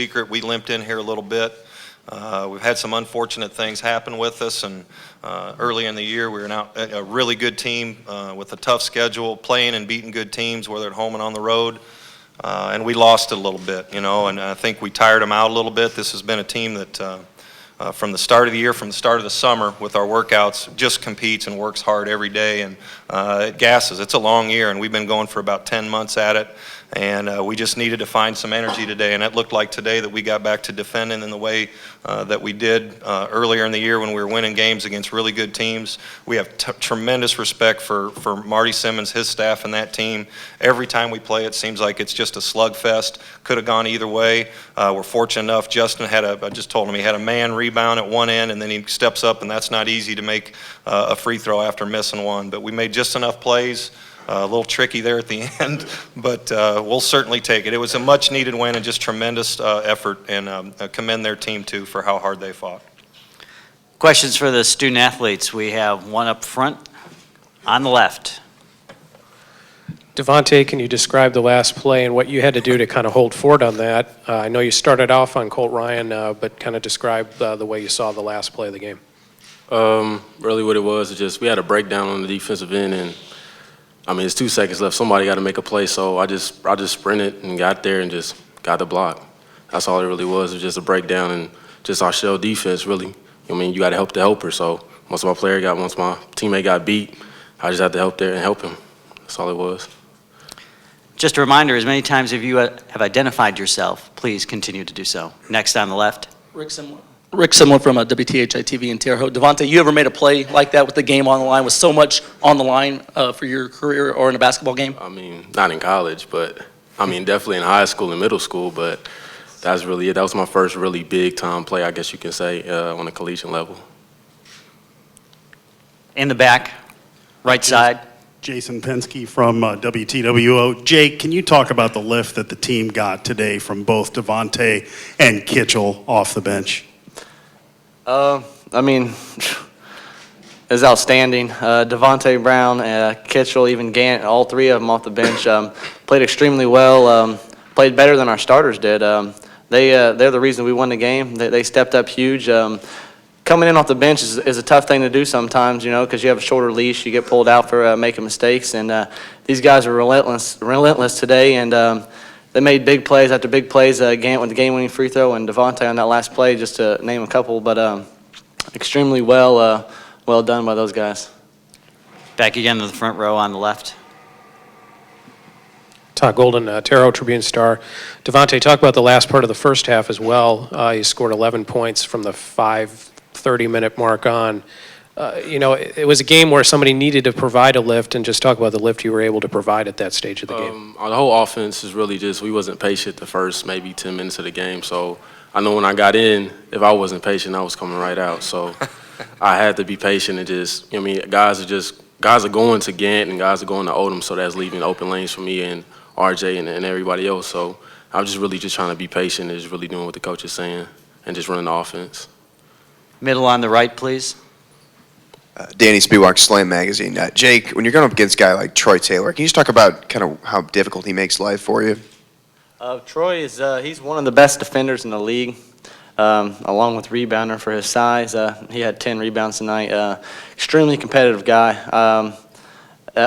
secret. We limped in here a little bit. We've had some unfortunate things happen with us, and early in the year we were now a really good team with a tough schedule, playing and beating good teams, whether at home and on the road. And we lost it a little bit, and I think we tired them out a little bit. This has been a team that from the start of the year, from the start of the summer with our workouts, just competes and works hard every day, and it gasses. It's a long year, and we've been going for about 10 months at it, and we just needed to find some energy today, and it looked like today that we got back to defending in the way that we did earlier in the year when we were winning games against really good teams. We have tremendous respect for Marty Simmons, his staff, and that team. Every time we play, it seems like it's just a slugfest. Could have gone either way. We're fortunate enough. Justin had I just told him he had a man rebound at one end, and then he steps up, and that's not easy to make a free throw after missing one. But we made just enough plays. A little tricky there at the end, but we'll certainly take it. It was a much-needed win and just tremendous effort, and commend their team, too, for how hard they fought. Questions for the student-athletes. We have one up front on the left. Devonte, can you describe the last play and what you had to do to kind of hold forward on that? I know you started off on Colt Ryan, but kind of describe the way you saw the last play of the game. Really what it was is just we had a breakdown on the defensive end, and I mean, it's 2 seconds left. Somebody got to make a play, so I just sprinted and got there and just got the block. That's all it really was. It was just a breakdown and just our shell defense, really. I mean, you got to help the helper. So once my teammate got beat, I just had to help there and help him. That's all it was. Just a reminder, as many times as you have identified yourself, please continue to do so. Next on the left. Rick Simler from WTHI TV in Terre Haute. Devonte, you ever made a play like that with the game on the line, with so much on the line for your career or in a basketball game? I mean, not in college, but I mean, definitely in high school and middle school, but that's really it. That was my first really big-time play, I guess you can say, on a collegiate level. In the back, right side. Jason Pensky from WTWO. Jake, can you talk about the lift that the team got today from both Devonte and Kitchell off the bench? I mean, it's outstanding. Devonte Brown, Kitchell, even Gant, all three of them off the bench played extremely well, played better than our starters did. They're the reason we won the game. They stepped up huge. Coming in off the bench is a tough thing to do sometimes, because you have a shorter leash. You get pulled out for making mistakes, and these guys are relentless today, and they made big plays after big plays. Gant with the game-winning free throw, and Devonte on that last play, just to name a couple. But extremely well done by those guys. Back again to the front row on the left. Todd Golden, Terre Haute Tribune-Star. Devonte, talk about the last part of the first half as well. You scored 11 points from the 5:30-minute mark on. It was a game where somebody needed to provide a lift, and just talk about the lift you were able to provide at that stage of the game. The whole offense is really just, we wasn't patient the first maybe 10 minutes of the game. So I know when I got in, if I wasn't patient, I was coming right out. So I had to be patient and just, guys are going to Gant and guys are going to Odom, so that's leaving open lanes for me and RJ and everybody else. So I'm just really just trying to be patient and just really doing what the coach is saying and just running the offense. Middle on the right, please. Danny Spiewak, Slam Magazine. Jake, when you're going up against a guy like Troy Taylor, can you just talk about kind of how difficult he makes life for you? Troy he's one of the best defenders in the league, along with rebounder for his size. He had 10 rebounds tonight. Extremely competitive guy.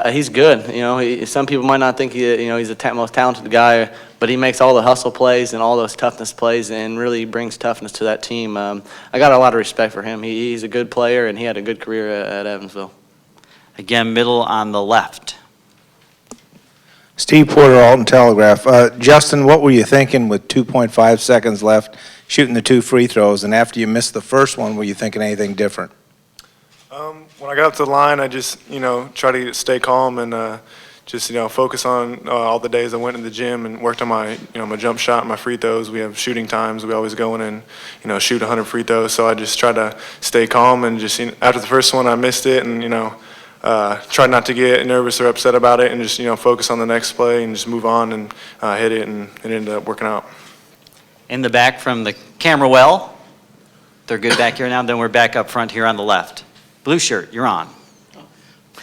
He's good. Some people might not think he's the most talented guy, but he makes all the hustle plays and all those toughness plays, and really brings toughness to that team. I got a lot of respect for him. He's a good player, and he had a good career at Evansville. Again, middle on the left. Steve Porter, Alton Telegraph. Justin, what were you thinking with 2.5 seconds left, shooting the 2 free throws, and after you missed the first one, were you thinking anything different? When I got up to the line, I just, try to stay calm and just, focus on all the days I went to the gym and worked on my, my jump shot and my free throws. We have shooting times. We always go in and, shoot 100 free throws. So I just try to stay calm and just, after the first one, I missed it and, try not to get nervous or upset about it and just, focus on the next play and just move on and hit it, and it ended up working out. In the back from the camera well. They're good back here now. Then we're back up front here on the left. Blue shirt, you're on.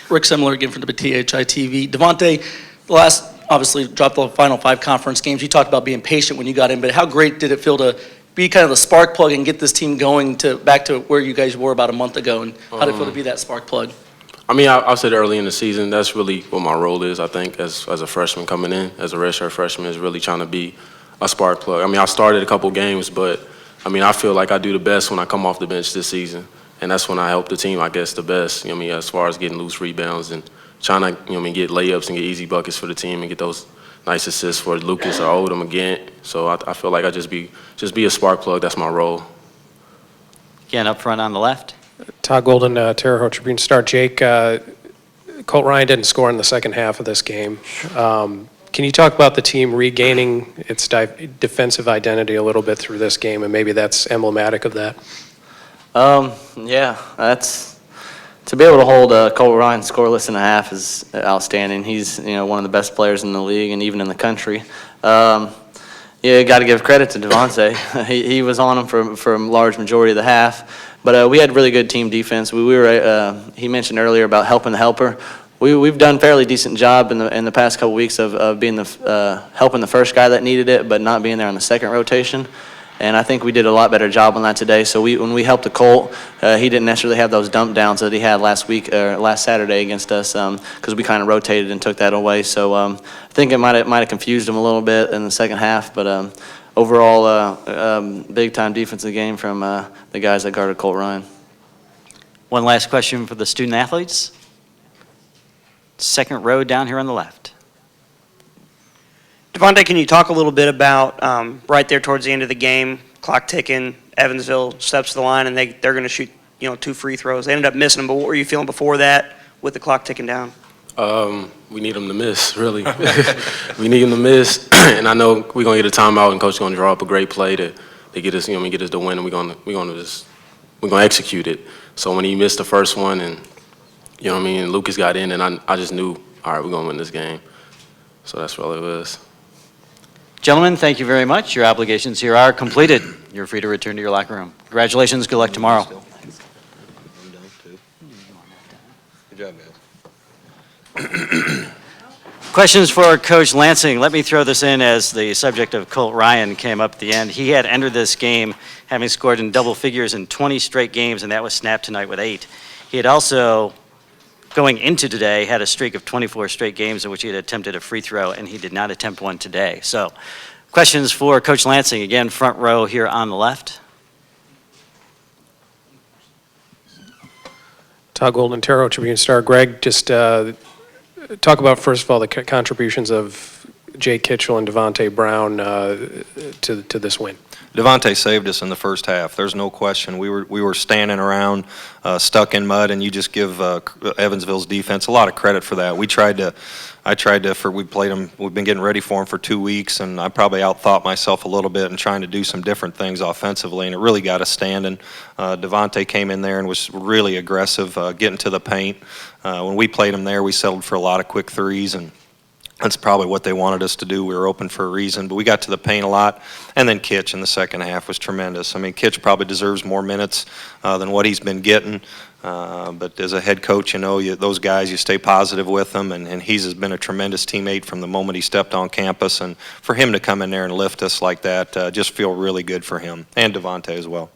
Rick Simler again from WTHI TV. Devonte, the last obviously dropped the final 5 conference games. You talked about being patient when you got in, but how great did it feel to be kind of the spark plug and get this team going back to where you guys were about a month ago? And how did it feel to be that spark plug? I mean, I said early in the season, that's really what my role is, I think, as a freshman coming in, as a redshirt freshman, is really trying to be a spark plug. I mean, I started a couple games, but, I mean, I feel like I do the best when I come off the bench this season. And that's when I help the team, I guess, the best, you know what I mean, as far as getting loose rebounds and trying to, you know what I mean, get layups and get easy buckets for the team and get those nice assists for Lucas or Odom again. So I feel like I just be a spark plug. That's my role. Again, up front on the left. Todd Golden, Terre Haute Tribune Star. Jake, Colt Ryan didn't score in the second half of this game. Can you talk about the team regaining its defensive identity a little bit through this game, and maybe that's emblematic of that? Yeah, that's to be able to hold Colt Ryan scoreless in a half is outstanding. He's one of the best players in the league and even in the country. Yeah, got to give credit to Devonte. He was on him for a large majority of the half. But we had really good team defense. We were. He mentioned earlier about helping the helper. We've done a fairly decent job in the past couple weeks of being helping the first guy that needed it, but not being there on the second rotation. And I think we did a lot better job on that today. So when we helped the Colt, he didn't necessarily have those dump downs that he had last Saturday against us, because we kind of rotated and took that away. So I think it might have confused him a little bit in the second half, but overall, big time defensive game from the guys that guarded Colt Ryan. One last question for the student athletes. Second row down here on the left. Devonte, can you talk a little bit about right there towards the end of the game, clock ticking, Evansville steps to the line, and they're going to shoot 2 free throws. They ended up missing them, but what were you feeling before that with the clock ticking down? We need them to miss, really. We need them to miss, and I know we're gonna get a timeout, and coach gonna draw up a great play to get us, get us the win, and we're gonna execute it. So when he missed the first one, and Lucas got in, and I just knew, all right, we're gonna win this game. So that's all it was. Gentlemen, thank you very much. Your obligations here are completed. You're free to return to your locker room. Congratulations. Good luck tomorrow. Good job, guys. Questions for Coach Lansing. Let me throw this in as the subject of Colt Ryan came up at the end. He had entered this game having scored in double figures in 20 straight games, and that was snapped tonight with 8. He had also, going into today, had a streak of 24 straight games in which he had attempted a free throw, and he did not attempt one today. So, questions for Coach Lansing. Again, front row here on the left. Todd Golden, Terre Haute Tribune Star. Greg, just talk about, first of all, the contributions of Jake Kitchell and Devonte Brown to this win. Devonte saved us in the first half. There's no question. We were standing around, stuck in mud, and you just give Evansville's defense a lot of credit for that. We played him. We've been getting ready for him for 2 weeks, and I probably outthought myself a little bit and trying to do some different things offensively, and it really got us standing. Devonte came in there and was really aggressive, getting to the paint. When we played him there, we settled for a lot of quick threes, and that's probably what they wanted us to do. We were open for a reason, but we got to the paint a lot. And then Kitch in the second half was tremendous. I mean, Kitch probably deserves more minutes than what he's been getting. But as a head coach, those guys, you stay positive with them. And he's been a tremendous teammate from the moment he stepped on campus. And for him to come in there and lift us like that, just feel really good for him. And Devonte as well.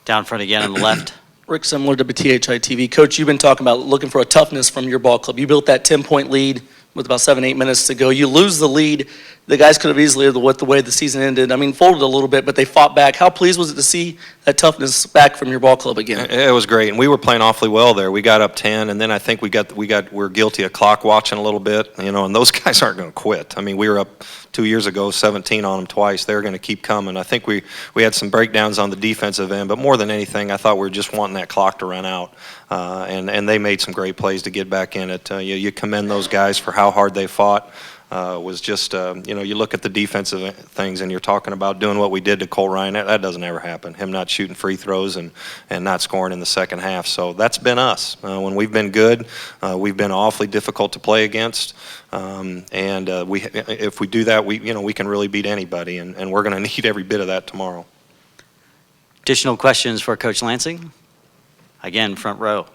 Down front again on the left. Rick, similar to WTHI TV. Coach, you've been talking about looking for a toughness from your ball club. You built that 10-point lead with about 7-8 minutes to go. You lose the lead. The guys could have easily, with the way the season ended, folded a little bit, but they fought back. How pleased was it to see that toughness back from your ball club again? It was great, and we were playing awfully well there. We got up 10, and then I think we're guilty of clock watching a little bit, and those guys aren't going to quit. I mean, we were up 2 years ago, 17 on them twice. They're going to keep coming. I think we had some breakdowns on the defensive end, but more than anything, I thought we were just wanting that clock to run out, and they made some great plays to get back in it. You commend those guys for how hard they fought. Was just, you look at the defensive things and you're talking about doing what we did to Colt Ryan. That doesn't ever happen. Him not shooting free throws and not scoring in the second half. So that's been us. When we've been good, we've been awfully difficult to play against. If we do that, we can really beat anybody, and we're going to need every bit of that tomorrow. Additional questions for Coach Lansing? Again, front row.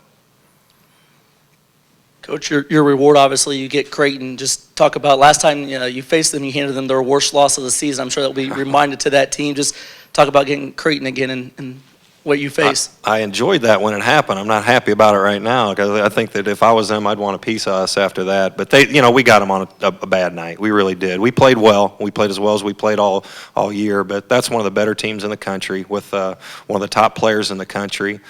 Coach, your reward, obviously, you get Creighton. Just talk about last time you faced them, you handed them their worst loss of the season. I'm sure they'll be reminded to that team. Just talk about getting Creighton again and what you face. I enjoyed that when it happened. I'm not happy about it right now because I think that if I was them, I'd want a piece of us after that. But we got them on a bad night. We really did. We played well. We played as well as we played all year. But that's one of the better teams in the country with one of the top players in the country.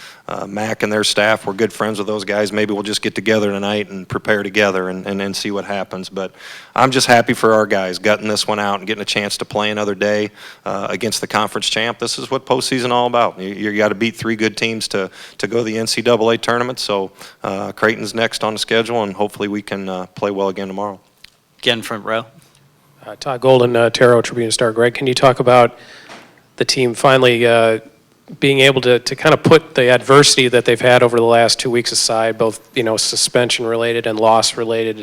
Mac and their staff, we're good friends with those guys. Maybe we'll just get together tonight and prepare together and see what happens. But I'm just happy for our guys gutting this one out and getting a chance to play another day against the conference champ. This is what postseason all about. You got to beat 3 good teams to go to the NCAA tournament. So Creighton's next on the schedule, and hopefully we can play well again tomorrow. Again, front row. Todd Golden, Terrell Tribune Star. Greg, can you talk about the team finally being able to kind of put the adversity that they've had over the last 2 weeks aside, both suspension related and loss related?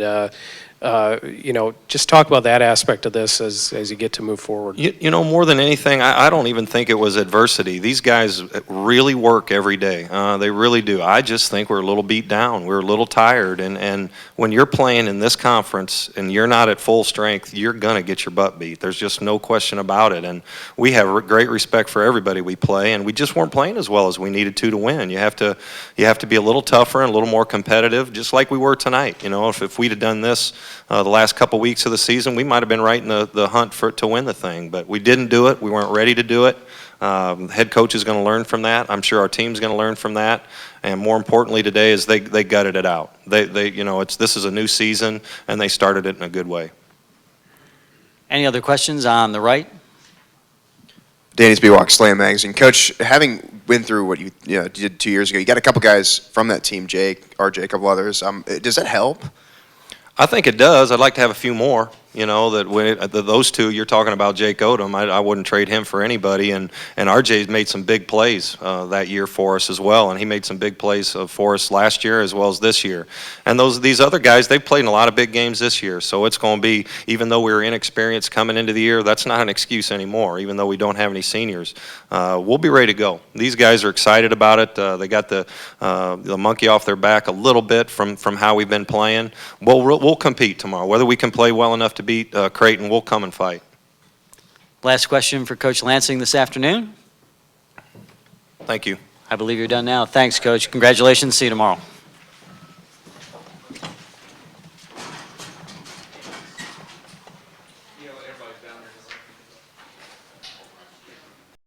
Just talk about that aspect of this as you get to move forward. More than anything, I don't even think it was adversity. These guys really work every day. They really do. I just think we're a little beat down. We're a little tired. And when you're playing in this conference and you're not at full strength, you're going to get your butt beat. There's just no question about it. And we have great respect for everybody we play, and we just weren't playing as well as we needed to win. You have to be a little tougher and a little more competitive, just like we were tonight. If we'd have done this the last couple weeks of the season, we might have been right in the hunt to win the thing. But we didn't do it. We weren't ready to do it. The head coach is going to learn from that. I'm sure our team's going to learn from that. And more importantly today is they gutted it out. This is a new season, and they started it in a good way. Any other questions on the right? Danny Spiewak, Slam Magazine. Coach, having been through what you did 2 years ago, you got a couple guys from that team, Jake, RJ, a couple others. Does that help? I think it does. I'd like to have a few more. Those two you're talking about, Jake Odom, I wouldn't trade him for anybody. And RJ's made some big plays that year for us as well, and he made some big plays for us last year as well as this year. And these other guys, they've played in a lot of big games this year, so it's going to be, even though we were inexperienced coming into the year, that's not an excuse anymore. Even though we don't have any seniors, we'll be ready to go. These guys are excited about it. They got the monkey off their back a little bit from how we've been playing. We'll compete tomorrow. Whether we can play well enough to beat Creighton, we'll come and fight. Last question for Coach Lansing this afternoon. Thank you. I believe you're done now. Thanks, Coach. Congratulations. See you tomorrow.